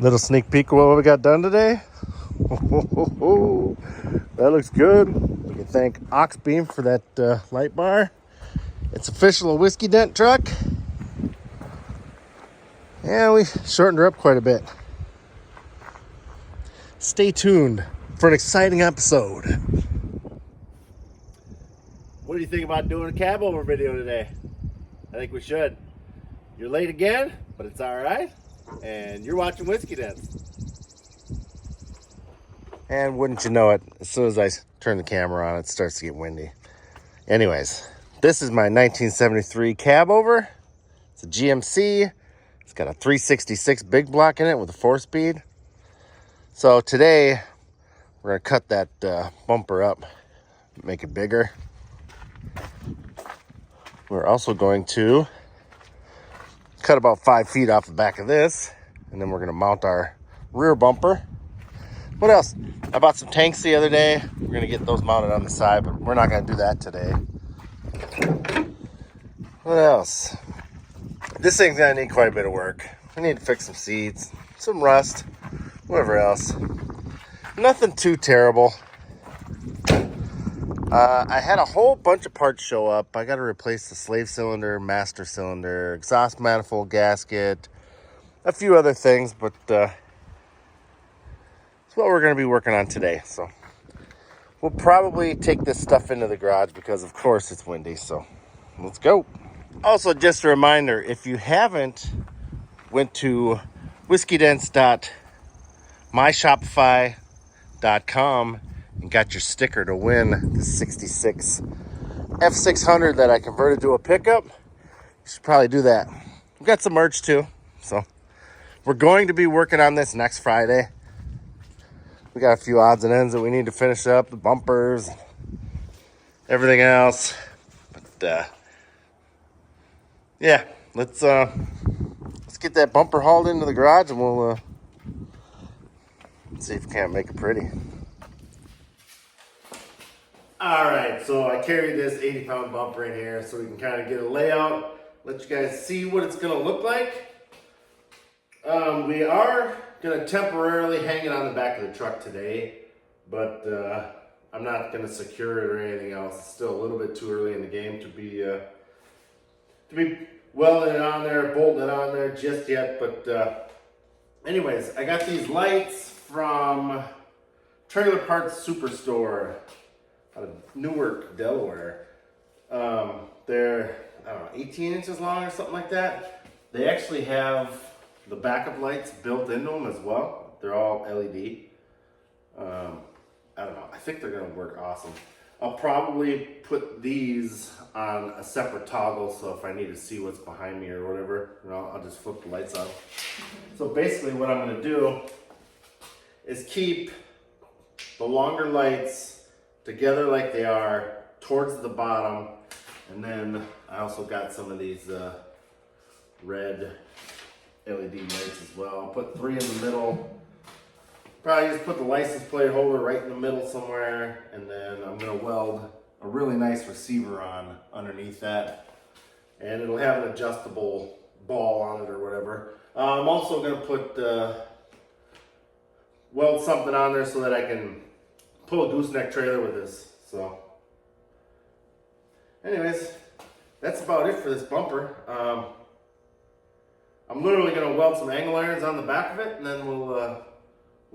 Little sneak peek of what we got done today. That looks good. We can thank Oxbeam for that light bar. It's official a whiskey dent truck. Yeah, we shortened her up quite a bit. Stay tuned for an exciting episode. What do you think about doing a cab over video today? I think we should. You're late again, but it's all right. And you're watching Whiskey Dents. And wouldn't you know it, as soon as I turn the camera on, it starts to get windy. Anyways, this is my 1973 cab over. It's a GMC. It's got a 366 big block in it with a 4-speed. So today, we're going to cut that bumper up, make it bigger. We're also going to cut about 5 feet off the back of this, and then we're going to mount our rear bumper. What else? I bought some tanks the other day. We're going to get those mounted on the side, but we're not going to do that today. What else? This thing's going to need quite a bit of work. We need to fix some seats, some rust, whatever else. Nothing too terrible. I had a whole bunch of parts show up. I got to replace the slave cylinder, master cylinder, exhaust manifold gasket, a few other things, but it's what we're going to be working on today. So we'll probably take this stuff into the garage because, of course, it's windy. So let's go. Also, just a reminder, if you haven't went to whiskeydents.myshopify.com and got your sticker to win the 66 F600 that I converted to a pickup, you should probably do that. We've got some merch too. So we're going to be working on this next Friday. We got a few odds and ends that we need to finish up, the bumpers, everything else. But yeah, let's get that bumper hauled into the garage and we'll see if we can't make it pretty. All right, so I carried this 80-pound bumper in here so we can kind of get a layout, let you guys see what it's going to look like. We are going to temporarily hang it on the back of the truck today, but I'm not going to secure it or anything else. It's still a little bit too early in the game to be welding it on there, bolting it on there just yet. But anyways, I got these lights from Trailer Parts Superstore out of Newark, Delaware. They're, I don't know, 18 inches long or something like that. They actually have the backup lights built into them as well. They're all LED. I don't know, I think they're gonna work awesome. I'll probably put these on a separate toggle, so if I need to see what's behind me or whatever, you know, I'll just flip the lights on. So basically what I'm gonna do is keep the longer lights together like they are towards the bottom, and then I also got some of these red LED lights as well. I'll put 3 in the middle. Probably just put the license plate holder right in the middle somewhere, and then I'm gonna weld a really nice receiver on underneath that, and it'll have an adjustable ball on it or whatever. I'm also gonna put weld something on there so that I can pull a gooseneck trailer with this. So anyways, that's about it for this bumper. I'm literally going to weld some angle irons on the back of it, and then we'll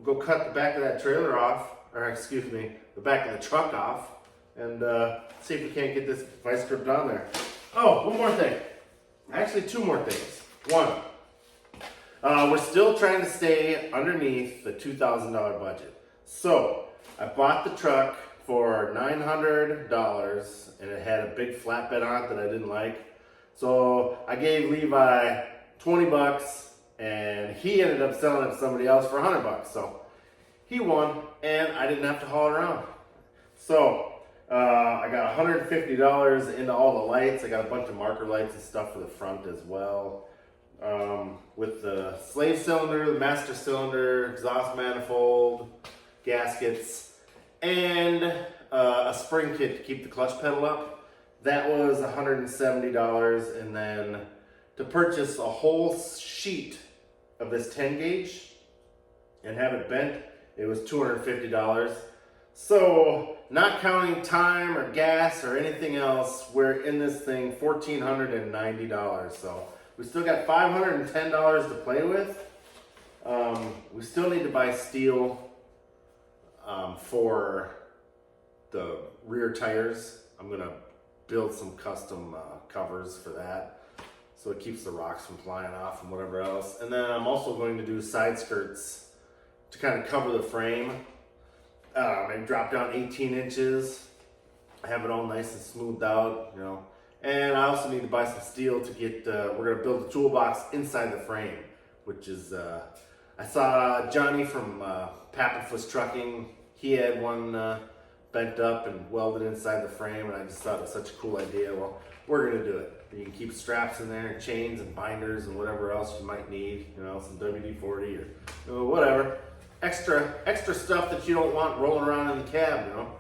go cut the back of that trailer off, or excuse me, the back of the truck off, and see if we can't get this vice grip on there. Oh, one more thing. Actually, 2 more things. One, we're still trying to stay underneath the $2,000 budget. So I bought the truck for $900, and it had a big flatbed on it that I didn't like. So I gave Levi 20 bucks, and he ended up selling it to somebody else for 100 bucks. So he won, and I didn't have to haul it around. So I got $150 into all the lights. I got a bunch of marker lights and stuff for the front as well. With the slave cylinder, the master cylinder, exhaust manifold, gaskets, and a spring kit to keep the clutch pedal up. That was $170, and then to purchase a whole sheet of this 10 gauge and have it bent, it was $250. So, not counting time or gas or anything else, we're in this thing $1,490. So, we still got $510 to play with. We still need to buy steel for the rear tires. I'm gonna build some custom covers for that, so it keeps the rocks from flying off and whatever else. And then I'm also going to do side skirts to kind of cover the frame. Maybe drop down 18 inches, have it all nice and smoothed out, you know. And I also need to buy some steel to get, we're gonna build a toolbox inside the frame, which is, I saw Johnny from Pappenfuss Trucking, he had one bent up and welded inside the frame, and I just thought it was such a cool idea. Well, we're gonna do it. You can keep straps in there, and chains and binders and whatever else you might need, you know, some WD-40 or you know, whatever. Extra stuff that you don't want rolling around in the cab, you know.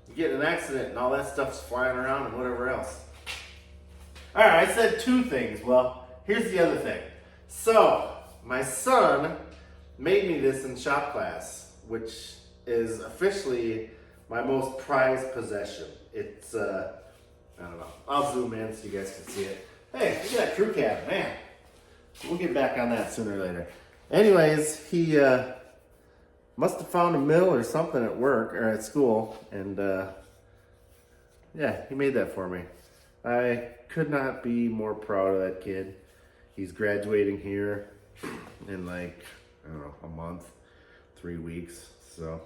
You get in an accident and all that stuff's flying around and whatever else. All right, I said two things. Well, here's the other thing. So, my son made me this in shop class, which is officially my most prized possession. It's, I don't know. I'll zoom in so you guys can see it. Hey, look at that crew cab, man. We'll get back on that sooner or later. Anyways, he must have found a mill or something at work or at school, and yeah, he made that for me. I could not be more proud of that kid. He's graduating here in like, I don't know, a month, 3 weeks. So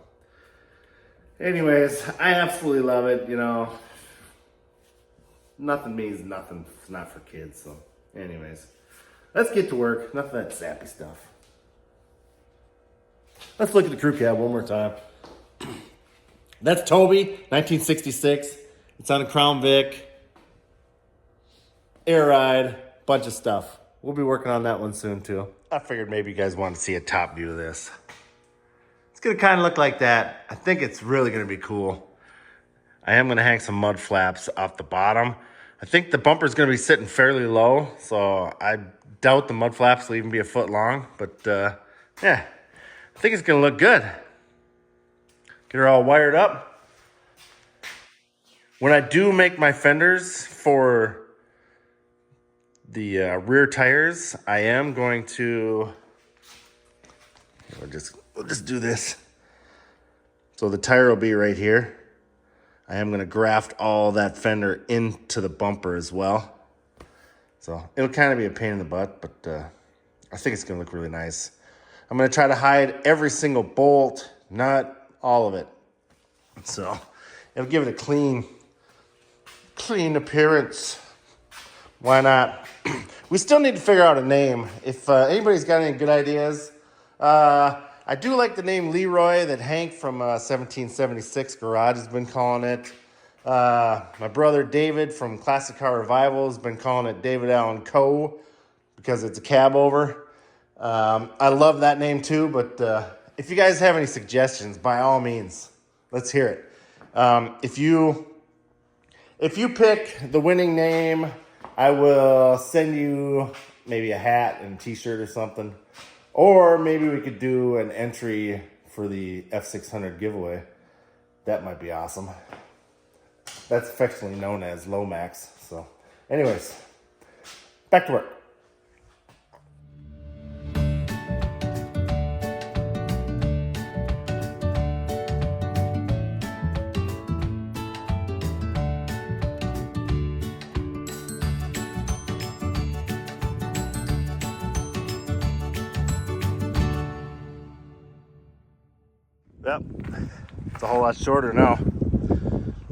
anyways, I absolutely love it. You know, nothing means nothing. It's not for kids. So anyways, let's get to work. Enough of that sappy stuff. Let's look at the crew cab one more time. That's Toby, 1966. It's on a Crown Vic. Air ride, bunch of stuff. We'll be working on that one soon too. I figured maybe you guys want to see a top view of this. It's gonna kind of look like that. I think it's really gonna be cool. I am gonna hang some mud flaps off the bottom. I think the bumper's gonna be sitting fairly low, so I doubt the mud flaps will even be a foot long, but yeah, I think it's gonna look good. Get her all wired up. When I do make my fenders for the rear tires, I am going to, we'll just do this. So the tire will be right here. I am going to graft all that fender into the bumper as well. So it'll kind of be a pain in the butt, but I think it's going to look really nice. I'm going to try to hide every single bolt, not all of it. So it'll give it a clean appearance. Why not? We still need to figure out a name. If anybody's got any good ideas, I do like the name Leroy that Hank from 1776 Garage has been calling it. My brother David from Classic Car Revival has been calling it David Allen Co. because it's a cab over. I love that name too, but if you guys have any suggestions, by all means, let's hear it. If you pick the winning name, I will send you maybe a hat and a t-shirt or something. Or maybe we could do an entry for the F600 giveaway. That might be awesome. That's affectionately known as Lomax. So anyways, back to work. Yep, it's a whole lot shorter now.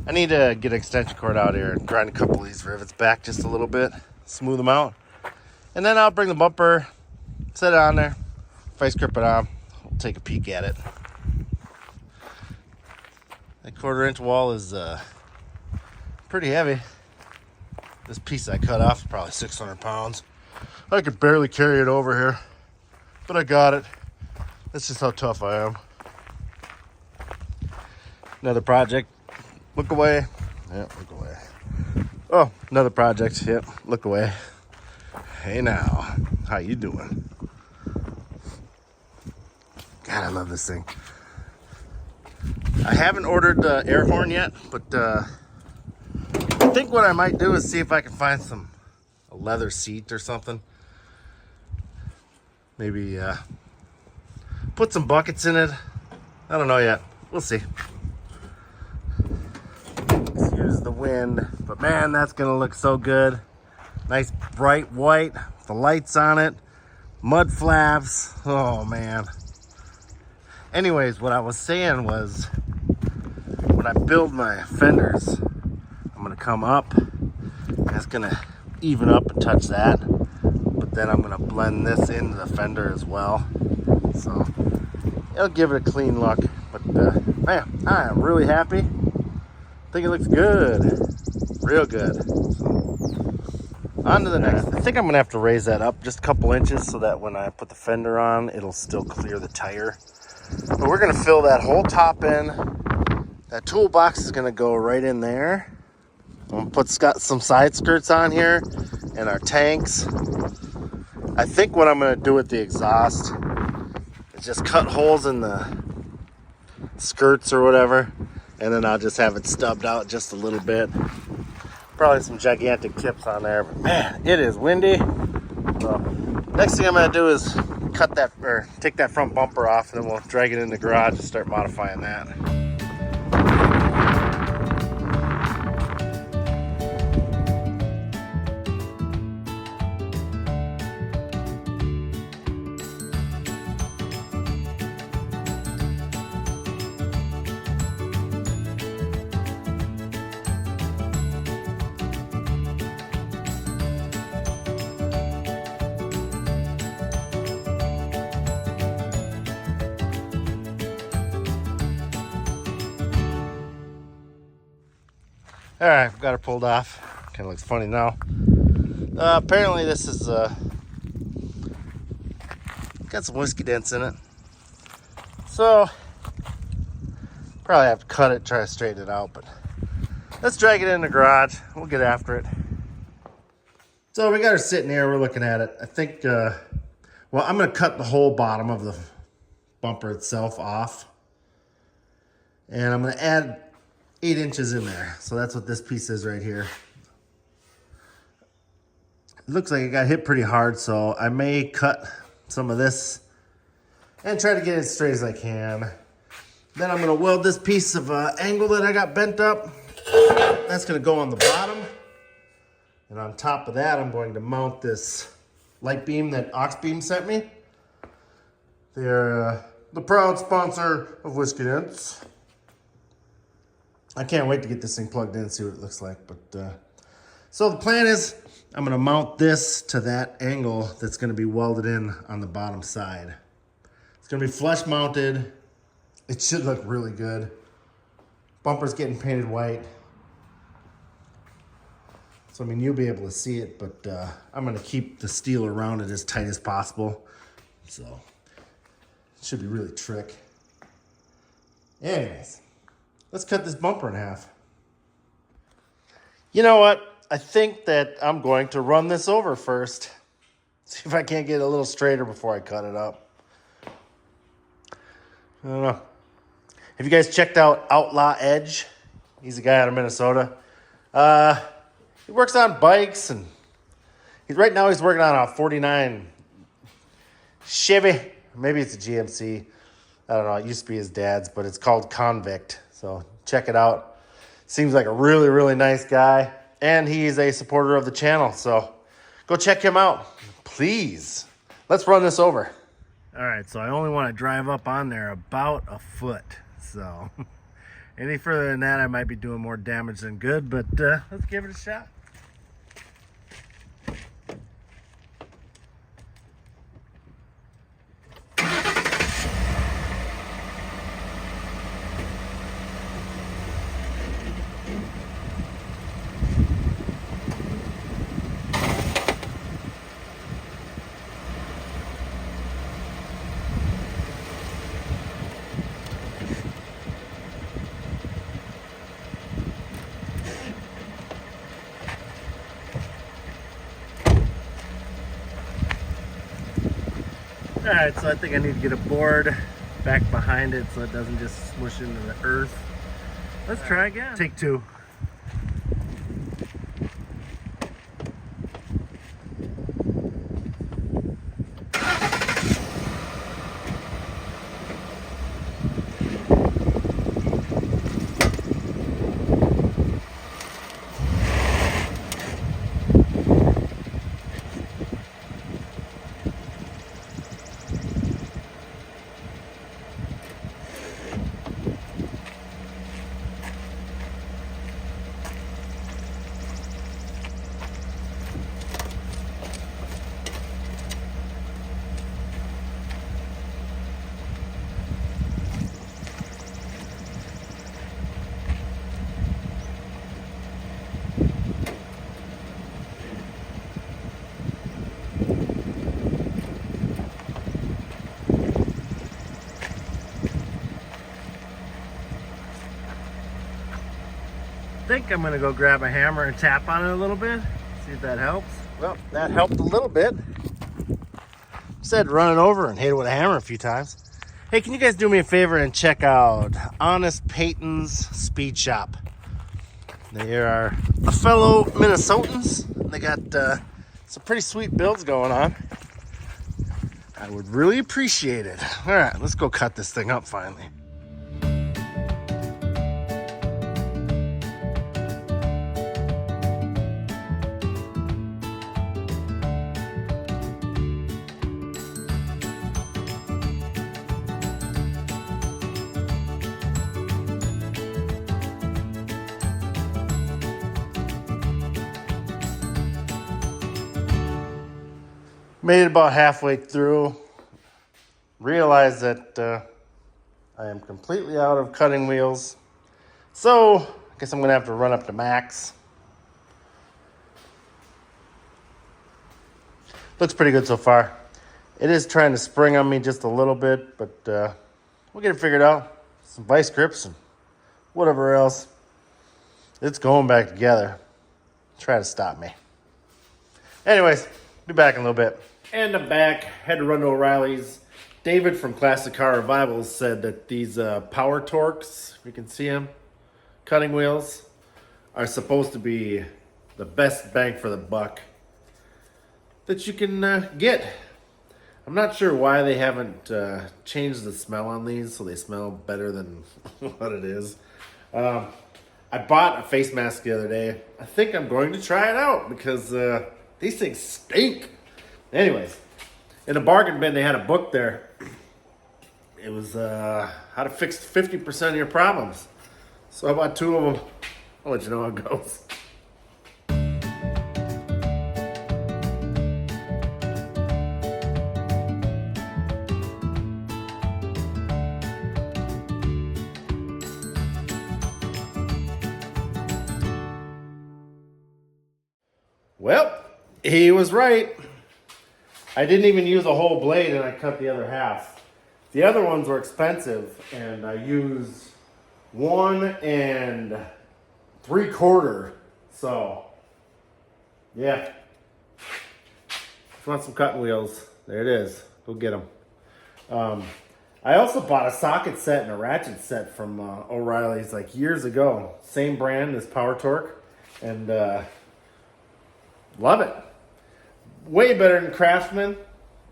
I need to get an extension cord out here and grind a couple of these rivets back just a little bit, smooth them out. And then I'll bring the bumper, set it on there, vice grip it on, we'll take a peek at it. That 1/4-inch wall is pretty heavy. This piece I cut off is probably 600 pounds. I could barely carry it over here, but I got it. That's just how tough I am. Another project. Look away. Yep, look away. Oh, another project. Yep, look away. Hey now, how you doing? God, God, I love this thing. I haven't ordered the air horn yet, but I think what I might do is see if I can find a leather seat or something. Maybe put some buckets in it. I don't know yet. We'll see. Excuse the wind, but man, that's gonna look so good. Nice bright white, the lights on it, mud flaps. Oh man. Anyways, what I was saying was, when I build my fenders, I'm gonna come up. That's gonna even up and touch that, but then I'm gonna blend this into the fender as well. So it'll give it a clean look. But man, I am really happy. I think it looks good, real good. So, on to the next. I think I'm gonna have to raise that up just a couple inches so that when I put the fender on, it'll still clear the tire. But we're gonna fill that whole top in. That toolbox is gonna go right in there. I'm gonna put some side skirts on here and our tanks. I think what I'm gonna do with the exhaust is just cut holes in the skirts or whatever, and then I'll just have it stubbed out just a little bit. Probably some gigantic tips on there, but man, it is windy. So next thing I'm gonna do is cut that, or take that front bumper off, and then we'll drag it in the garage and start modifying that. All right, I've got her pulled off. Kind of looks funny now. Apparently this is got some whiskey dents in it. So probably have to cut it, try to straighten it out, but let's drag it in the garage. We'll get after it. So we got her sitting here, we're looking at it. I think, well, I'm gonna cut the whole bottom of the bumper itself off. And I'm gonna add 8 inches in there. So that's what this piece is right here. It looks like it got hit pretty hard, so I may cut some of this and try to get it as straight as I can. Then I'm gonna weld this piece of angle that I got bent up. That's gonna go on the bottom. And on top of that, I'm going to mount this light beam that Oxbeam sent me. They're the proud sponsor of Whiskey Dents. I can't wait to get this thing plugged in and see what it looks like. But so the plan is I'm gonna mount this to that angle that's gonna be welded in on the bottom side. It's gonna be flush mounted. It should look really good. Bumper's getting painted white. So I mean, you'll be able to see it, but I'm gonna keep the steel around it as tight as possible. So it should be really trick. Anyways. Let's cut this bumper in half. You know what? I think that I'm going to run this over first. See if I can't get it a little straighter before I cut it up. I don't know. Have you guys checked out Outlaw Edge? He's a guy out of Minnesota. He works on bikes, and right now he's working on a 49 Chevy. Maybe it's a GMC. I don't know. It used to be his dad's, but it's called Convict. So check it out. Seems like a really, really nice guy. And he's a supporter of the channel. So go check him out, please. Let's run this over. All right, so I only want to drive up on there about a foot. So any further than that, I might be doing more damage than good. But let's give it a shot. All right, so I think I need to get a board back behind it so it doesn't just smush into the earth. Let's try again. Take two. I think I'm gonna go grab a hammer and tap on it a little bit, see if that helps. Well, that helped a little bit. Said run it over and hit it with a hammer a few times. Hey, can you guys do me a favor and check out Honest Peyton's Speed Shop? They are a fellow Minnesotans. They got some pretty sweet builds going on. I would really appreciate it. All right, let's go cut this thing up finally. Made it about halfway through. Realized that I am completely out of cutting wheels. So, I guess I'm gonna have to run up to max. Looks pretty good so far. It is trying to spring on me just a little bit, but we'll get it figured out. Some vice grips and whatever else. It's going back together. Try to stop me. Anyways, be back in a little bit. And I'm back. Had to run to O'Reilly's. David from Classic Car Revivals said that these Power Torques, if you can see them, cutting wheels, are supposed to be the best bang for the buck that you can get. I'm not sure why they haven't changed the smell on these so they smell better than what it is. I bought a face mask the other day. I think I'm going to try it out because these things stink. Anyways, in a bargain bin, they had a book there. It was how to fix 50% of your problems. So I bought two of them. I'll let you know how it goes. Well, he was right. I didn't even use a whole blade and I cut the other half. The other ones were expensive and I used 1 3/4. So, yeah. If you want some cutting wheels, there it is. Go get them. I also bought a socket set and a ratchet set from O'Reilly's like years ago. Same brand as Power Torque. And love it. Way better than Craftsman,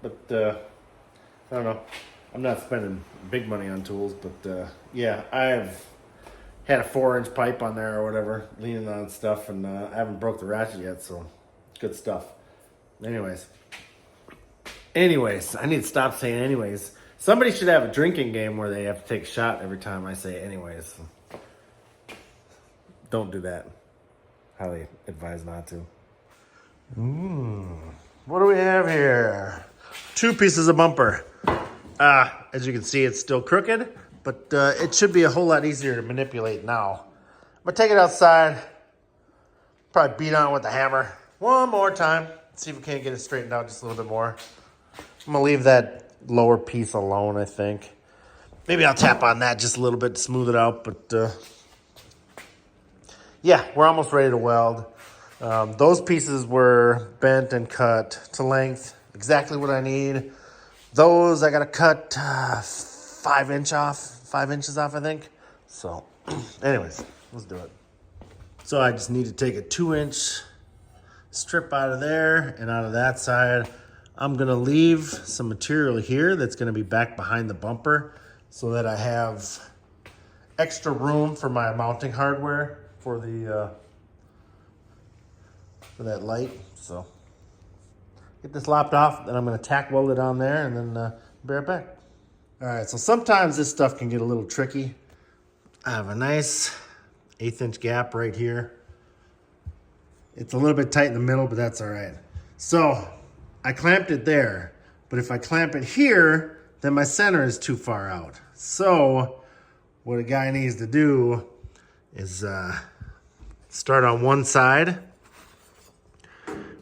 but I don't know. I'm not spending big money on tools, but yeah, I've had a 4-inch pipe on there or whatever, leaning on stuff, and I haven't broke the ratchet yet, so good stuff. Anyways, I need to stop saying anyways. Somebody should have a drinking game where they have to take a shot every time I say anyways. Don't do that. Highly advise not to. What do we have here? 2 pieces of bumper. As you can see, it's still crooked, but it should be a whole lot easier to manipulate now. I'm gonna take it outside, probably beat on it with a hammer one more time, see if we can't get it straightened out just a little bit more. I'm gonna leave that lower piece alone, I think. Maybe I'll tap on that just a little bit to smooth it out, but yeah, we're almost ready to weld. Those pieces were bent and cut to length, exactly what I need. Those I gotta cut 5 inches off, I think. So anyways, let's do it. So I just need to take a 2-inch strip out of there and out of that side. I'm gonna leave some material here that's gonna be back behind the bumper so that I have extra room for my mounting hardware for the for that light. So get this lopped off, then I'm gonna tack weld it on there and then be right back. All right, so sometimes this stuff can get a little tricky. I have a nice 1/8 inch gap right here. It's a little bit tight in the middle, but that's all right. So I clamped it there, but if I clamp it here, then my center is too far out. So what a guy needs to do is start on one side,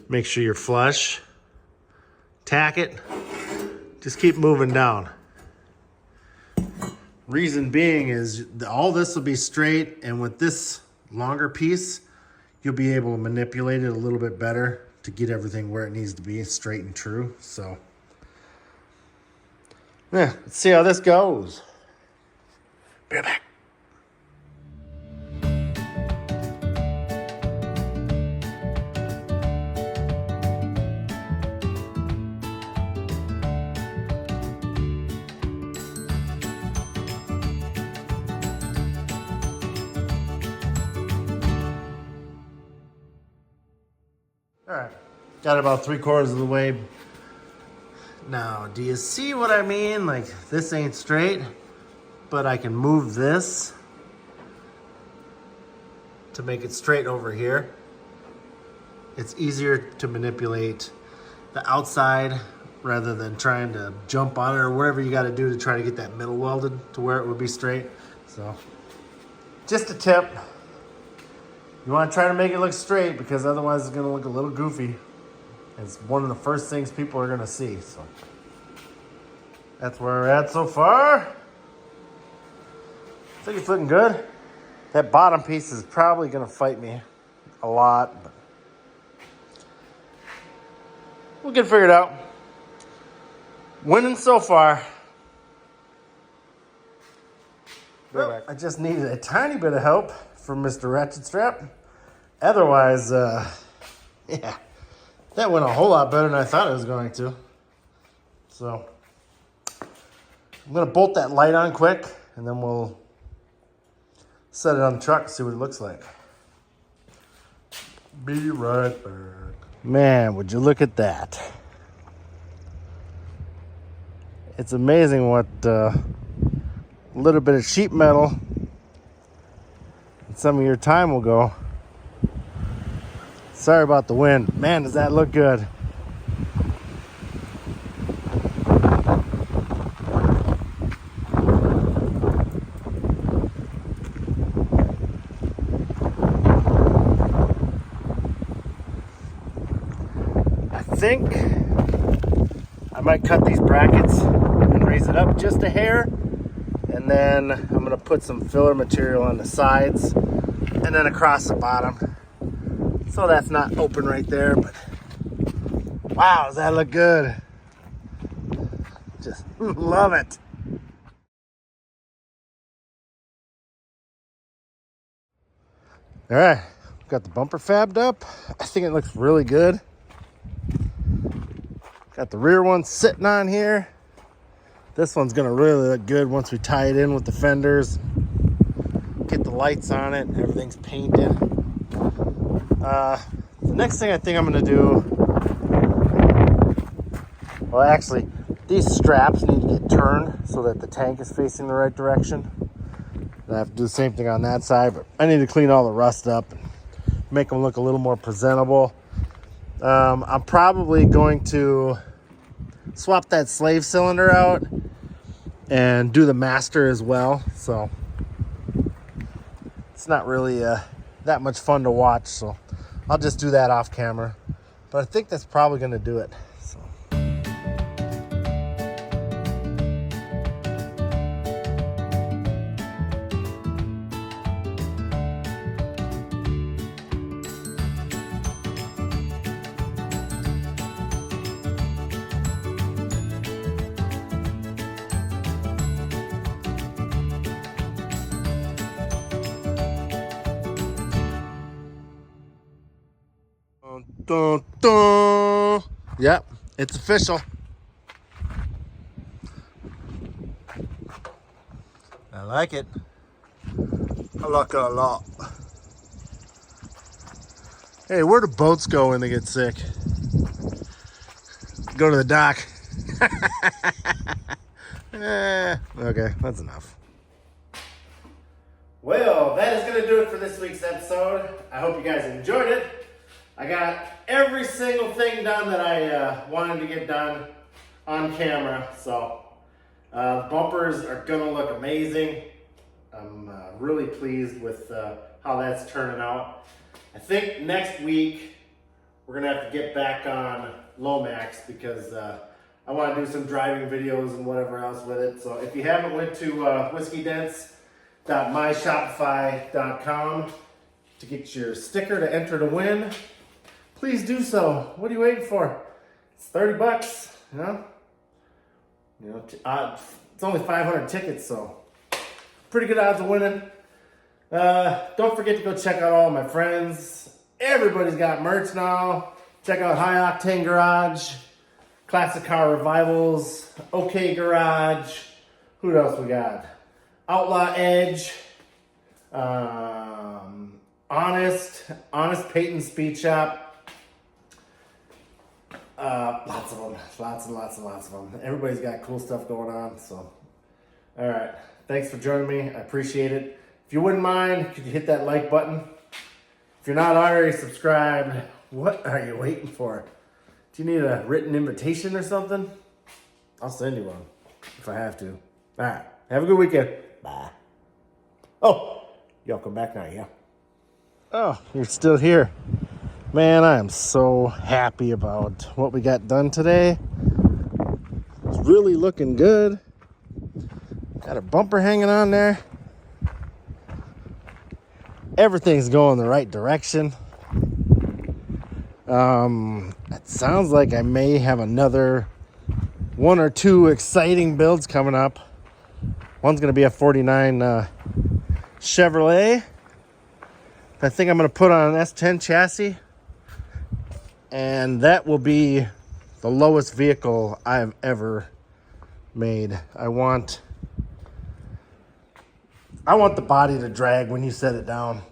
make sure you're flush, tack it, just keep moving down. Reason being is all this will be straight, and with this longer piece, you'll be able to manipulate it a little bit better to get everything where it needs to be, straight and true. So yeah, let's see how this goes. Be right back. All right, got about 3/4 of the way. Now, do you see what I mean? Like, this ain't straight, but I can move this to make it straight over here. It's easier to manipulate the outside rather than trying to jump on it or whatever you got to do to try to get that middle welded to where it would be straight. So, just a tip. You want to try to make it look straight because otherwise it's going to look a little goofy. It's one of the first things people are going to see. So that's where we're at so far. I think it's looking good. That bottom piece is probably going to fight me a lot, but we'll get it figured out. Winning so far. Well, I just needed a tiny bit of help from Mr. Ratchet Strap. Otherwise, yeah, that went a whole lot better than I thought it was going to. So I'm gonna bolt that light on quick and then we'll set it on the truck and see what it looks like. Be right back. Man, would you look at that. It's amazing what a little bit of sheet metal and some of your time will go. Sorry about the wind. Man, does that look good. I think I might cut these brackets and raise it up just a hair. And then I'm gonna put some filler material on the sides and then across the bottom. So that's not open right there, but wow, does that look good? Just love it. All right, got the bumper fabbed up. I think it looks really good. Got the rear one sitting on here. This one's gonna really look good once we tie it in with the fenders. Get the lights on it, everything's painted. The next thing I think I'm gonna do, well actually, these straps need to get turned so that the tank is facing the right direction. I have to do the same thing on that side, but I need to clean all the rust up and make them look a little more presentable. I'm probably going to swap that slave cylinder out and do the master as well. So it's not really that much fun to watch, so I'll just do that off camera. But I think that's probably going to do it. So. Dun, dun, dun. Yep, it's official. I like it. I like it a lot. Hey, where do boats go when they get sick? Go to the dock. Okay, that's enough. Well, that is going to do it for this week's episode. I hope you guys enjoyed it. I got every single thing done that I wanted to get done on camera. So, bumpers are going to look amazing. I'm really pleased with how that's turning out. I think next week we're going to have to get back on Lomax because I want to do some driving videos and whatever else with it. So if you haven't went to whiskeydense.myshopify.com to get your sticker to enter to win, please do so. What are you waiting for? It's $30, you know? It's only 500 tickets, so pretty good odds of winning. Don't forget to go check out all my friends. Everybody's got merch now. Check out High Octane Garage, Classic Car Revivals, OK Garage. Who else we got? Outlaw Edge, Honest Peyton Speed Shop. Lots of them, lots and lots of them. Everybody's got cool stuff going on. So, all right. Thanks for joining me. I appreciate it. If you wouldn't mind, could you hit that like button? If you're not already subscribed, what are you waiting for? Do you need a written invitation or something? I'll send you one if I have to. All right. Have a good weekend. Bye. Oh, y'all come back now, yeah? Oh, you're still here. Man, I am so happy about what we got done today. It's really looking good. Got a bumper hanging on there. Everything's going the right direction. It sounds like I may have another one or two exciting builds coming up. One's going to be a 49 Chevrolet. I think I'm going to put on an S10 chassis. And that will be the lowest vehicle I've ever made. I want the body to drag when you set it down.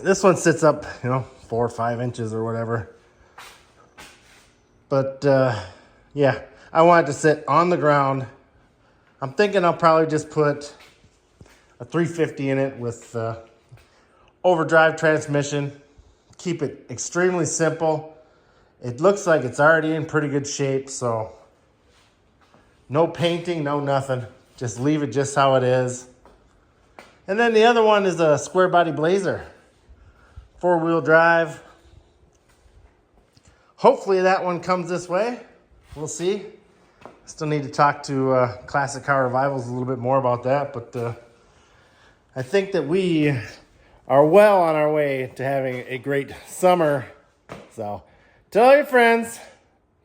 This one sits up, 4 or 5 inches or whatever. But, yeah, I want it to sit on the ground. I'm thinking I'll probably just put a 350 in it with overdrive transmission. Keep it extremely simple. It looks like it's already in pretty good shape, so no painting, no nothing. Just leave it just how it is. And then the other one is a square body Blazer. 4-wheel drive. Hopefully that one comes this way. We'll see. Still need to talk to Classic Car Revivals a little bit more about that. But I think that we are well on our way to having a great summer. So tell your friends.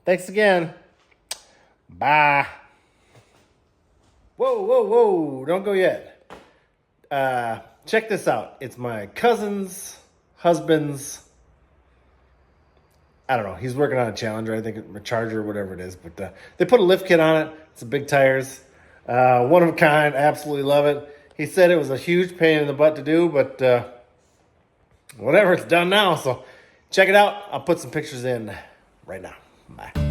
Thanks again. Bye. Whoa, whoa, whoa. Don't go yet. Check this out. It's my cousin's husband's, I don't know, he's working on a Challenger, I think, a Charger, whatever it is, but they put a lift kit on it. It's a big tires, one of a kind. Absolutely love it. He said it was a huge pain in the butt to do, but whatever, it's done now. So check it out. I'll put some pictures in right now. Bye.